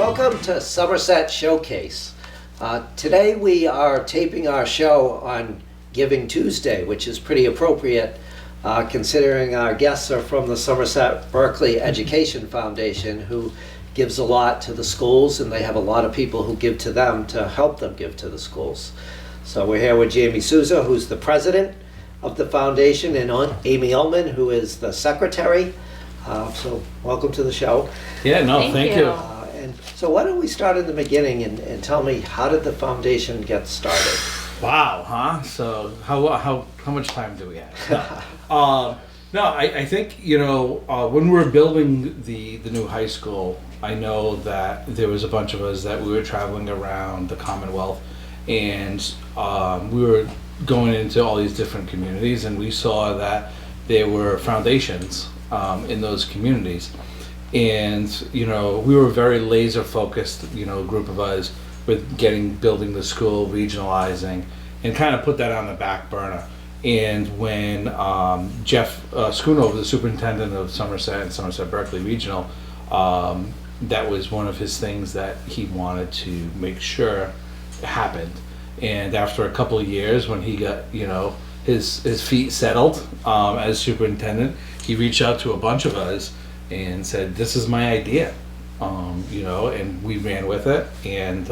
Welcome to Somerset Showcase. Today we are taping our show on Giving Tuesday, which is pretty appropriate considering our guests are from the Somerset Berkley Education Foundation, who gives a lot to the schools, and they have a lot of people who give to them to help them give to the schools. So we're here with Jamison Souza, who's the president of the foundation, and Aimee Ollman, who is the secretary. So welcome to the show. Yeah, no, thank you. And so why don't we start in the beginning and tell me, how did the foundation get started? Wow, huh? So how much time do we have? No, I think, when we were building the new high school, I know that there was a bunch of us that we were traveling around the Commonwealth, and we were going into all these different communities, and we saw that there were foundations in those communities. And we were very laser focused, a group of us, with building the school, regionalizing, and kind of put that on the back burner. And when Jeff Schoonover, the superintendent of Somerset and Somerset Berkley Regional, that was one of his things that he wanted to make sure happened. And after a couple of years, when he got his feet settled as superintendent, he reached out to a bunch of us and said, "This is my idea," and we ran with it. And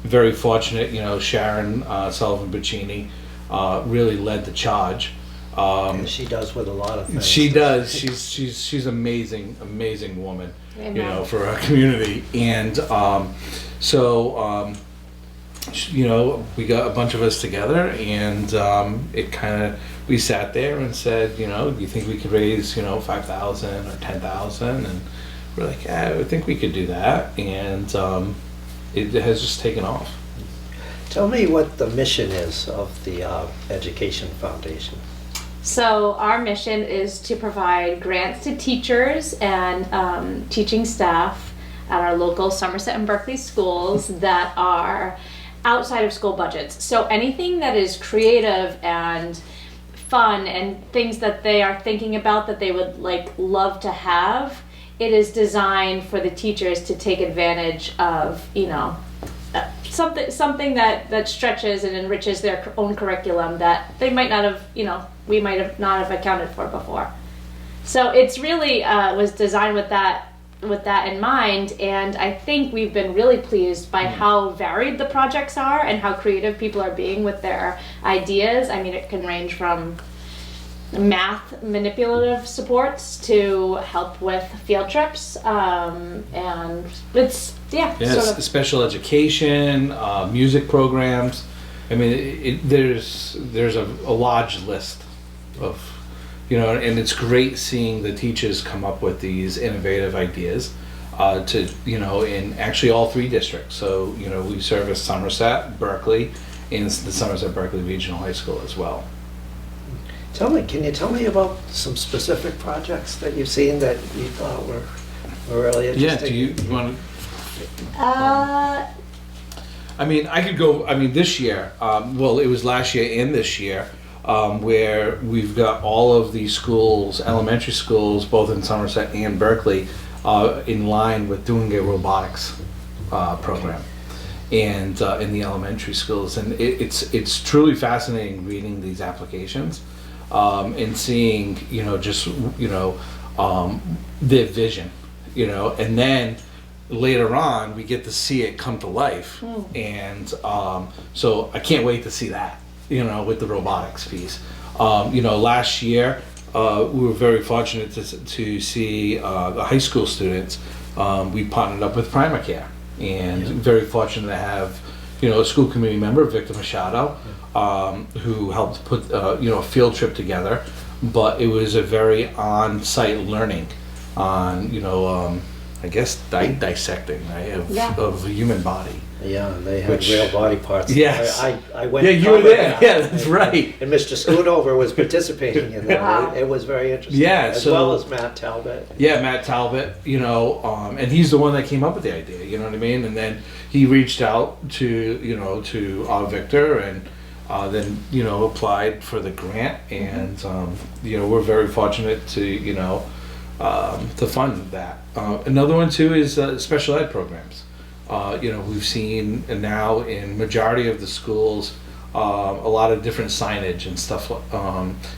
very fortunate, Sharon Sullivan Bacchini really led the charge. And she does with a lot of things. She does. She's amazing woman. Amen. For our community. And we got a bunch of us together, and we sat there and said, do you think we could raise, 5,000 or 10,000? And we're like, yeah, I think we could do that. And it has just taken off. Tell me what the mission is of the Education Foundation. So our mission is to provide grants to teachers and teaching staff at our local Somerset and Berkley schools that are outside of school budgets. So anything that is creative and fun and things that they are thinking about that they would love to have, it is designed for the teachers to take advantage of, something that stretches and enriches their own curriculum that they might not have, we might have not have accounted for before. So it's really was designed with that in mind, and I think we've been really pleased by how varied the projects are and how creative people are being with their ideas. I mean, it can range from math manipulative supports to help with field trips, and it's sort of special education, music programs. I mean, there's a large list of, and it's great seeing the teachers come up with these innovative ideas in actually all three districts. So, we service Somerset, Berkley, and the Somerset Berkley Regional High School as well. Can you tell me about some specific projects that you've seen that you thought were really interesting? Yeah, do you want to? I could go. This year, it was last year and this year, where we've got all of these schools, elementary schools, both in Somerset and Berkley, in line with doing a robotics program, and in the elementary schools, and it's truly fascinating reading these applications, and seeing their vision, and then later on we get to see it come to life, and so I can't wait to see that. With the robotics piece. Last year, we were very fortunate to see the high school students. We partnered up with Primacare, and very fortunate to have, a school committee member, Victor Machado, who helped put, a field trip together. But it was a very on-site learning on, I guess dissecting, right, of the human body. Yeah, they had real body parts. Yes. I went. Yeah, you were there. Yeah, that's right. And Mr. Schoonover was participating in that. Wow. It was very interesting. Yeah, as well as Matt Talbot. Yeah, Matt Talbot. And he's the one that came up with the idea. You know what I mean? And then he reached out to Victor, and then applied for the grant, and we're very fortunate to fund that. Another one too is special ed programs. We've seen now in majority of the schools a lot of different signage and stuff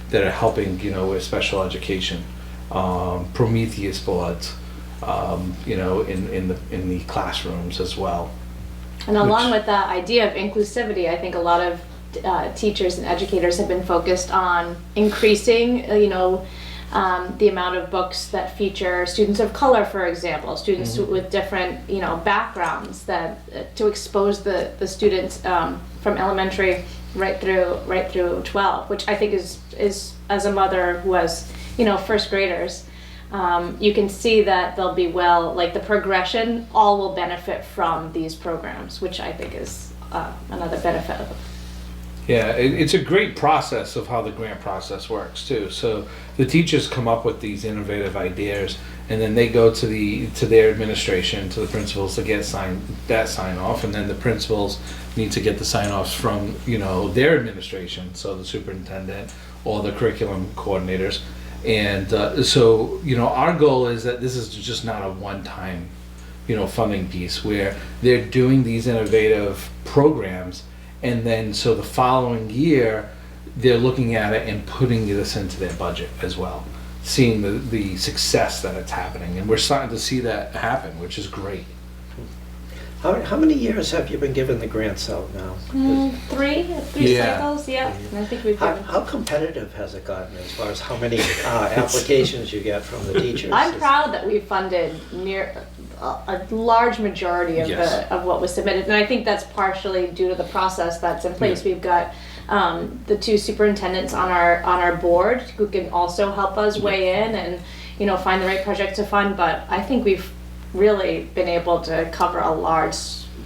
that are helping, with special education. Prometheus boards, in the classrooms as well. And along with that idea of inclusivity, I think a lot of teachers and educators have been focused on increasing, the amount of books that feature students of color, for example, students with different, backgrounds, that to expose the students from elementary right through 12, which I think is as a mother who has, first graders, you can see that they'll be the progression all will benefit from these programs, which I think is another benefit of it. Yeah, it's a great process of how the grant process works too. So the teachers come up with these innovative ideas, and then they go to their administration, to the principals, to get sign off, and then the principals need to get the sign offs from their administration, so the superintendent or the curriculum coordinators, and so our goal is that this is just not a one-time funding piece where they're doing these innovative programs. And then, so the following year, they're looking at it and putting this into their budget as well, seeing the success that it's happening. And we're starting to see that happen, which is great. How many years have you been giving the grants out now? Three cycles, yeah. And I think we've How competitive has it gotten as far as how many applications you get from the teachers? I'm proud that we funded near a large majority of of what was submitted, and I think that's partially due to the process that's in place. We've got the two superintendents on our board who can also help us weigh in and find the right project to fund. But I think we've really been able to cover a large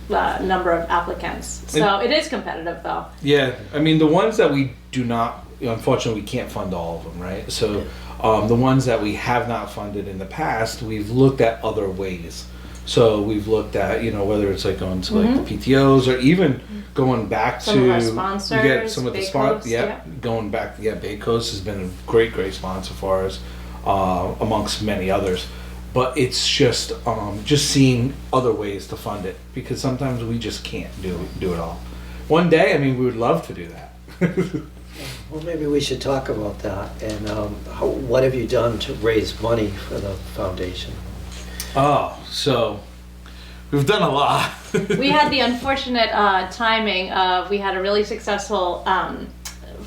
number of applicants. So it is competitive, though. Yeah, I mean the ones that we do not, unfortunately, we can't fund all of them, right? So. The ones that we have not funded in the past, we've looked at other ways. So we've looked at, whether it's going to the PTOs or even going back some of our sponsors, some of the sponsors. Going back. Bay Coast has been a great sponsor for us, amongst many others. But it's just seeing other ways to fund it, because sometimes we just can't do it all. One day, we would love to do that. Well, maybe we should talk about that. And what have you done to raise money for the foundation? Oh, so we've done a lot. We had the unfortunate timing of, we had a really successful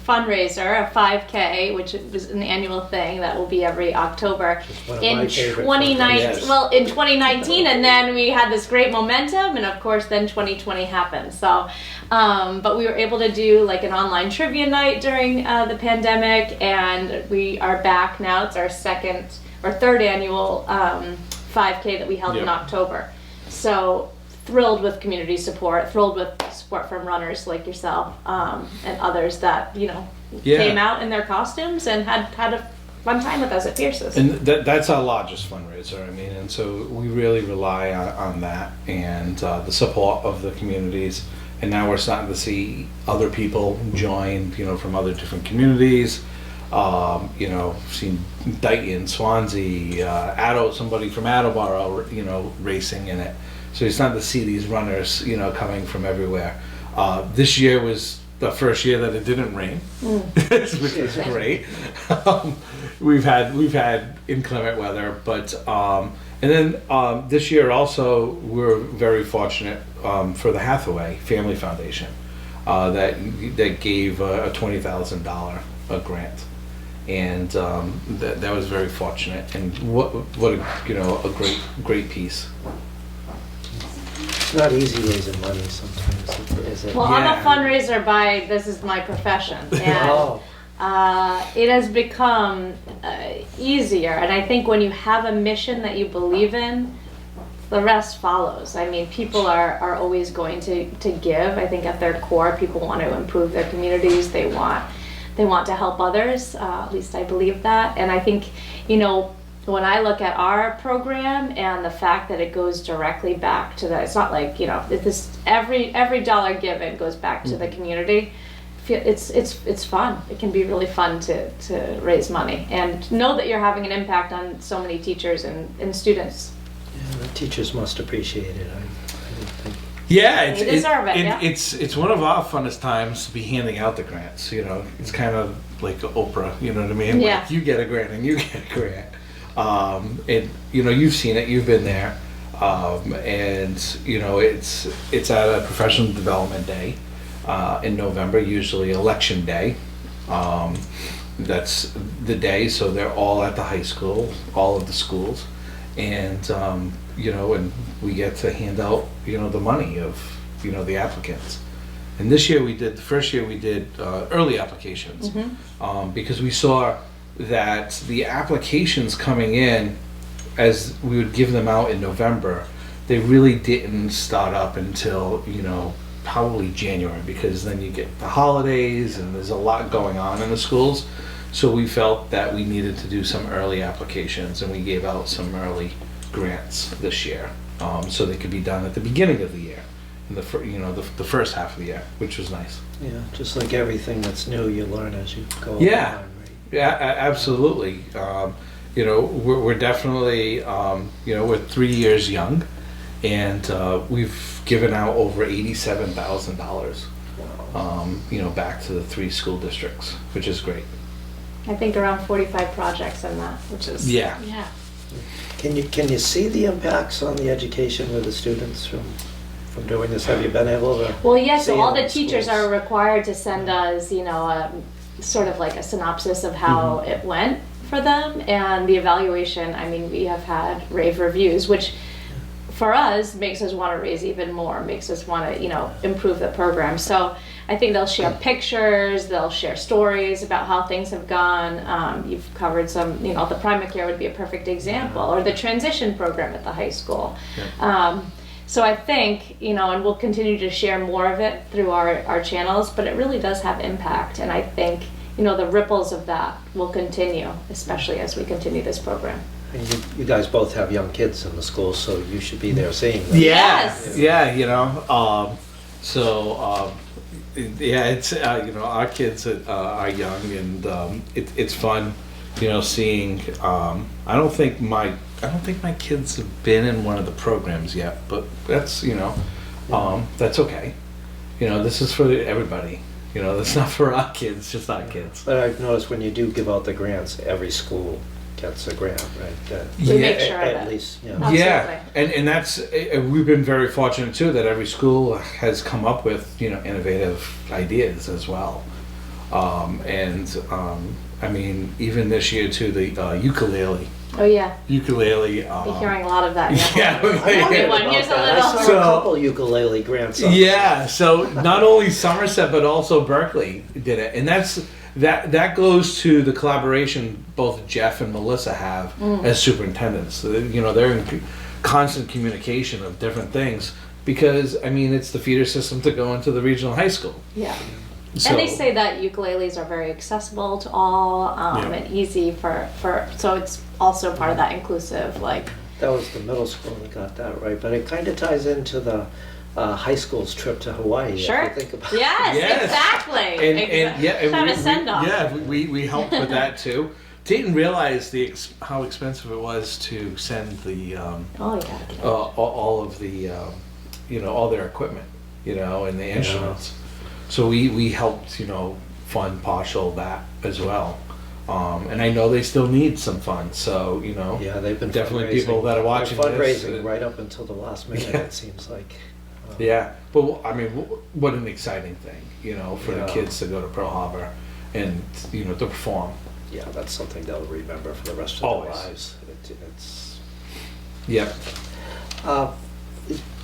fundraiser, a 5K, which was an annual thing that will be every October in 2019. Well, in 2019, and then we had this great momentum, and of course, then 2020 happened. So, but we were able to do an online trivia night during the pandemic, and we are back now. It's our third annual 5K that we held in October. So thrilled with community support, thrilled with support from runners like yourself and others that came out in their costumes and had a fun time with us at Pierce's. And that's our largest fundraiser. And so we really rely on that and the support of the communities. And now we're starting to see other people join, from other different communities. Seen Dayton, Swansea, somebody from Attleboro, racing in it. So you're starting to see these runners, coming from everywhere. This year was the first year that it didn't rain, which is great. We've had inclement weather, but and then this year also we're very fortunate for the Hathaway Family Foundation that gave a $20,000 grant. And that was very fortunate, and what a great piece. It's not easy raising money sometimes, is it? Well, I'm a fundraiser this is my profession, and it has become easier. And I think when you have a mission that you believe in, the rest follows. People are always going to give. I think at their core, people want to improve their communities. They want to help others, at least I believe that. And I think, when I look at our program and the fact that it goes directly back to it's not every dollar given goes back to the community. It's fun. It can be really fun to raise money and know that you're having an impact on so many teachers and students. Yeah, the teachers must appreciate it. Yeah, They deserve it, yeah. It's one of our funnest times to be handing out the grants. You know, it's kind of like Oprah. You know what I mean? Yeah. Like you get a grant and you get a grant. And you know, you've seen it. You've been there. And you know, it's at a professional development day in November, usually election day. That's the day, so they're all at the high school, all of the schools, and you know, and we get to hand out, you know, the money of, you know, the applicants. And this year the first year we did early applications, because we saw that the applications coming in, as we would give them out in November, they really didn't start up until, you know, probably January, because then you get the holidays and there's a lot going on in the schools. So we felt that we needed to do some early applications, and we gave out some early grants this year, so they could be done at the beginning of the year, in the first half of the year, which was nice. Yeah, just like everything that's new, you learn as you go Yeah. along, right? Yeah, absolutely. You know, we're definitely, you know, we're 3 years young, and we've given out over $87,000, you know, back to the 3 school districts, which is great. I think around 45 projects in that, which is Yeah. yeah. Can you see the impacts on the education with the students from doing this? Have you been able to? Well, yes. see So all it in the teachers schools? are required to send us, you know, sort of like a synopsis of how it went for them, and the evaluation. I mean, we have had rave reviews, which for us makes us want to raise even more, makes us want to, you know, improve the program. So I think they'll share pictures, they'll share stories about how things have gone. You've covered some, you know, the primary care would be a perfect example, or the transition program at the high school. So I think, you know, and we'll continue to share more of it through our channels, but it really does have impact. And I think, you know, the ripples of that will continue, especially as we continue this program. And you guys both have young kids in the school, so you should be there seeing them. Yes. Yeah, you know, yeah, it's you know, our kids are young, and it's fun, you know, seeing. I don't think my kids have been in one of the programs yet, but that's, you know, that's okay. You know, this is for everybody. You know, that's not for our kids, just our kids. But I've noticed when you do give out the grants, every school gets a grant, right? We make sure of At it. least, yeah. Absolutely. Yeah, and that's we've been very fortunate too that every school has come up with, you know, innovative ideas as well, I mean, even this year too, the ukulele. Oh yeah, Ukulele. be hearing a lot of that. Yeah. Everyone, here's a I saw little. a couple ukulele grants. up. Yeah, so not only Somerset but also Berkeley did it, and that goes to the collaboration both Jeff and Melissa have as superintendents. You know, they're in constant communication of different things, because I mean, it's the feeder system to go into the regional high school. Yeah. So, And they say that ukuleles are very accessible to all, and easy for so it's also part of that inclusive, like. That was the middle school that got that right, but it kind of ties into the high school's trip to Hawaii. Sure. If you think about Yes, Yes. exactly. and yeah, and Kind of send off. yeah, we helped with that too. Didn't realize how expensive it was to send the Oh yeah. all of the you know, all their equipment, you know, and the instruments. So we helped, you know, fund partial that as well. And I know they still need some funds, so, you know, Yeah, they've been definitely fundraising. people that are watching They're this. fundraising right up until the last minute. Yeah. It seems like. Yeah, but I mean, what an exciting thing, you know, for Yeah. the kids to go to Pearl Harbor and, you know, to perform. Yeah, that's something they'll remember for the rest of Always. their lives. It's. Yep.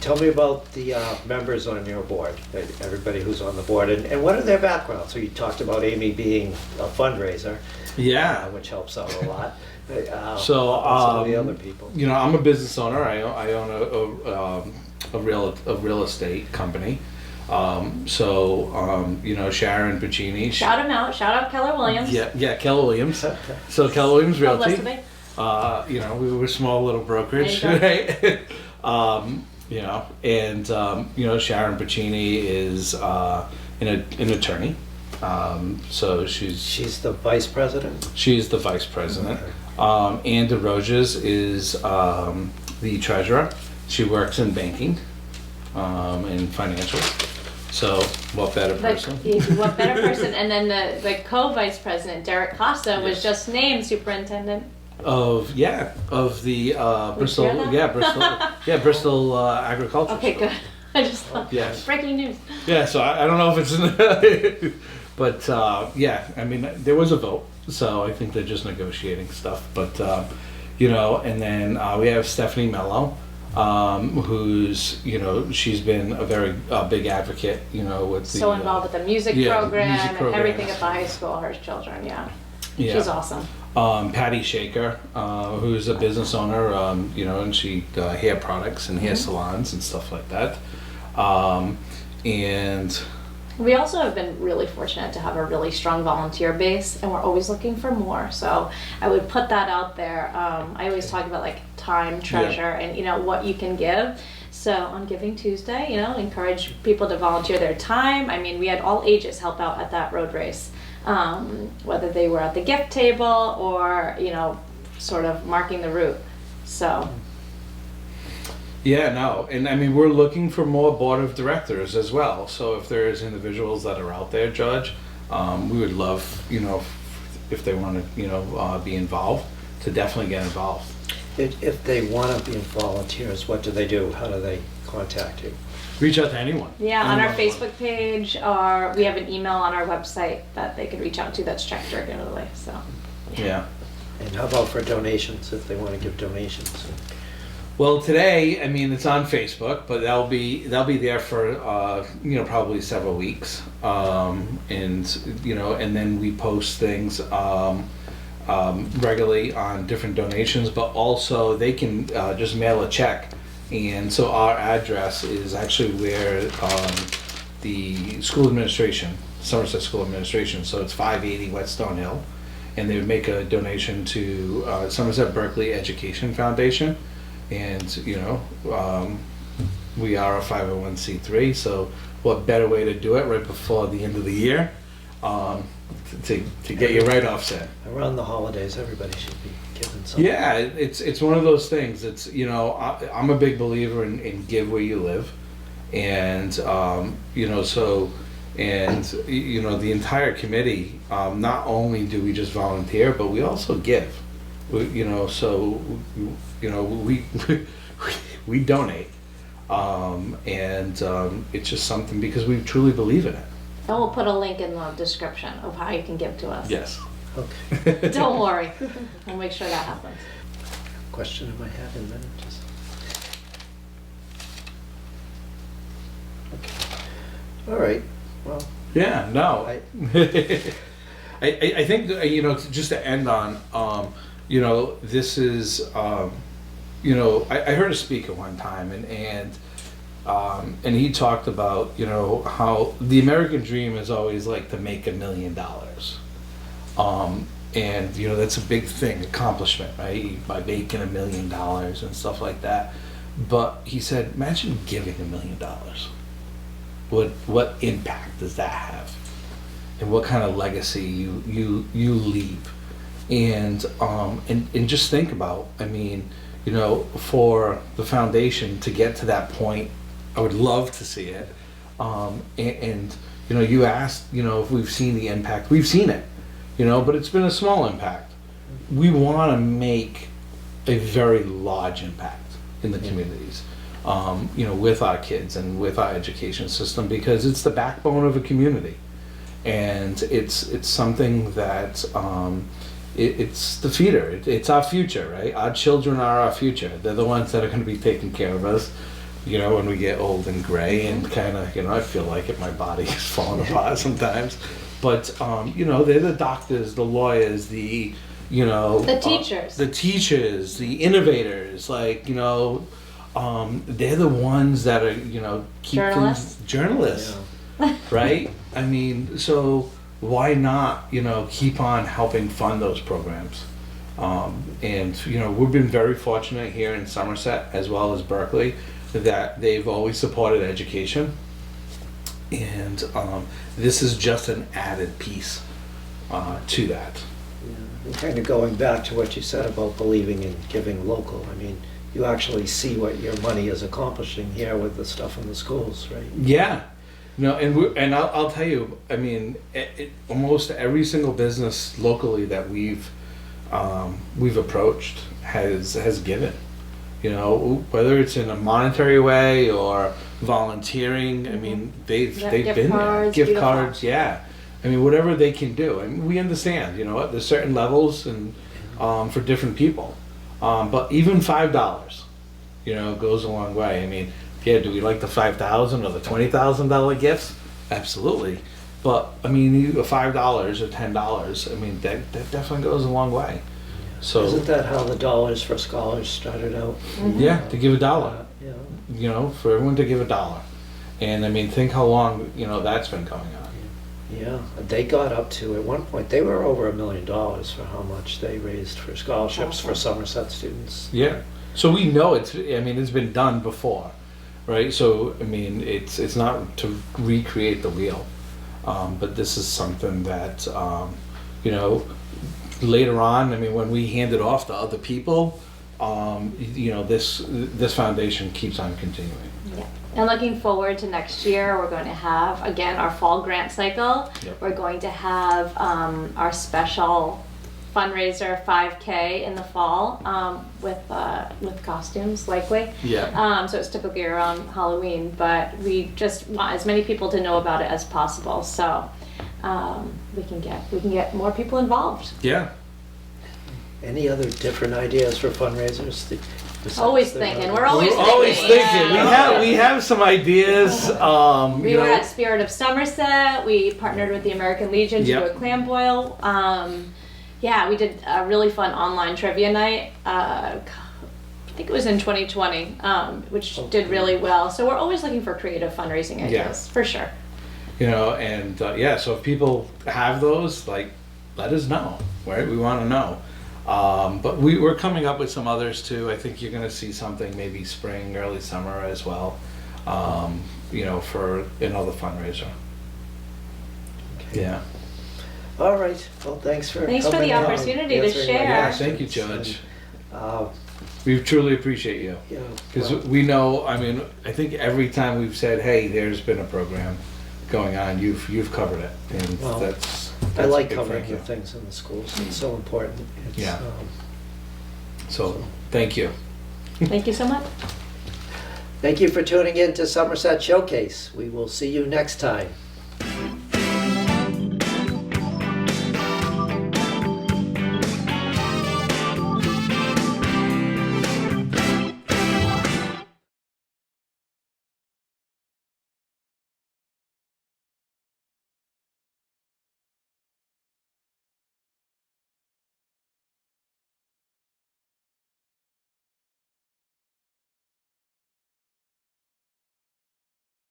Tell me about the members on your board, everybody who's on the board, and what are their backgrounds? So you talked about Amy being a fundraiser, Yeah. which helps out a lot. So, some of the other people. You know, I'm a business owner. I own a real estate company. You know, Sharon Pacini. Shout him out. Shout out Keller Williams. Yeah, Keller Williams. So Keller Williams God bless Realty. me. You know, we were a small little brokerage, There you go. right? You know, and you know, Sharon Pacini is an attorney. So She's the vice president. she's the vice president. Anne DeRoges is the treasurer. She works in banking. in financials. So, what better person? What better person? And then the co-vice president, Derek Costa, was Yes. just named superintendent. Of the Bristol, hear that? Bristol agriculture. Okay, School. good. I just thought, Yes. breaking news. Yeah, so I don't know if it's in but yeah, I mean, there was a vote, so I think they're just negotiating stuff. But and then we have Stephanie Mello, who's she's been a very big advocate, with the So involved with the music yeah, program music and program. everything at the high school, her children, yeah. Yeah. She's awesome. Patty Shaker, who's a business owner, and she hair products and hair salons and stuff like that. And We also have been really fortunate to have a really strong volunteer base, and we're always looking for more. So I would put that out there. I always talk about like time, treasure, and what you can give. So on Giving Tuesday, encourage people to volunteer their time. I mean, we had all ages help out at that road race, whether they were at the gift table or sort of marking the route. So. yeah, no, and I mean, we're looking for more board of directors as well. So if there's individuals that are out there, Judge, we would love, if they want to, be involved, to definitely get involved. If they want to be volunteers, what do they do? How do they contact you? Reach out to anyone. Yeah, on our Anyone. Facebook page, or we have an email on our website that they can reach out to that's checked regularly. So. Yeah. And how about for donations, if they want to give donations? Well, today, I mean, it's on Facebook, but they'll be there for probably several weeks, and and then we post things regularly on different donations, but also they can just mail a check, and so our address is actually where the school administration, Somerset School Administration, so it's 580 West Stone Hill, and they would make a donation to Somerset Berkley Education Foundation. And we are a 501c3, so what better way to do it right before the end of the year to get your write-off set. Around the holidays, everybody should be given something. Yeah, it's one of those things. It's I'm a big believer in give where you live, and the entire committee, not only do we just volunteer, but we also give. We donate, and it's just something because we truly believe in it. And we'll put a link in the description of how you can give to us. Yes. Okay. Don't worry. We'll make sure that happens. Question in my head in a minute. Just... Okay. All right. Well. Yeah. No. I, I think just to end on this is I heard a speaker one time and he talked about how the American dream is always like to make $1 million, and that's a big thing, accomplishment, right, by making $1 million and stuff like that. But he said, imagine giving $1 million. What impact does that have, and what kind of legacy you leave? And just think about, I mean, for the foundation to get to that point, I would love to see it. You asked, if we've seen the impact. We've seen it, but it's been a small impact. We want to make a very large impact in the communities, with our kids and with our education system, because it's the backbone of a community, and it's something that. It's the feeder. It's our future, right? Our children are our future. They're the ones that are going to be taking care of us, when we get old and gray and kind of, I feel like it. My body is falling apart sometimes. But, they're the doctors, the lawyers, the teachers. The teachers, the innovators, they're the ones that are, keep journalists, yeah. right? I mean, so... why not, keep on helping fund those programs? We've been very fortunate here in Somerset as well as Berkeley that they've always supported education. And this is just an added piece to that. Yeah. And kind of going back to what you said about believing in giving local. I mean, you actually see what your money is accomplishing here with the stuff in the schools, right? Yeah, no, and I'll tell you, I mean, almost every single business locally that we've approached has given, you know, whether it's in a monetary way or volunteering. I mean, they've gift been cards, there. Gift beautiful. cards, yeah. I mean, whatever they can do. I mean, we understand, you know, there's certain levels and for different people, but even $5, you know, goes a long way. I mean, yeah, do we like the $5,000 or the $20,000 gifts? Absolutely. But I mean, $5 or $10, I mean, that definitely goes a long way. So Isn't that how the Dollars for Scholars started out? yeah, to give $1, Yeah. you know, for everyone to give $1, and I mean, think how long, you know, that's been going on. Yeah, they got up to, at one point, they were over $1 million for how much they raised for scholarships for Somerset students. Yeah. So we know it's been done before, right? So I mean, it's not to recreate the wheel, but this is something that you know, later on. I mean, when we hand it off to other people, you know, this foundation keeps on continuing. Yeah. And looking forward to next year, we're going to have, again, our fall grant cycle. Yep. We're going to have our special fundraiser 5K in the fall with costumes, likely. Yeah. So it's typically around Halloween, but we just want as many people to know about it as possible. So we can get more people involved. Yeah. Any other different ideas for fundraisers? besides Always the- thinking. We're always We're always thinking. thinking. Yeah. We have some ideas. We You were know, at Spirit of Somerset. We partnered with the American Legion to Yep. do a clam boil. Yeah, we did a really fun online trivia night. I think it was in 2020, which did really well. So we're always looking for creative fundraising ideas, for sure. you know, and yeah. So if people have those, like, let us know. Right? We want to know. But we're coming up with some others too. I think you're going to see something maybe spring, early summer as well. You know, for another fundraiser. Okay. Yeah. All right. Well, thanks for Thanks for coming the out and opportunity to answering my share. Yeah. questions. Thank you, Judge. And, We truly appreciate you. you know, Because well, we know, I mean, I think every time we've said, "Hey, there's been a program going on," you've covered it, and Well, that's I a like big covering thank you. the things in the schools. It's so important. It's, Yeah. So, thank you. Thank you so much. Thank you for tuning in to Somerset Showcase. We will see you next time.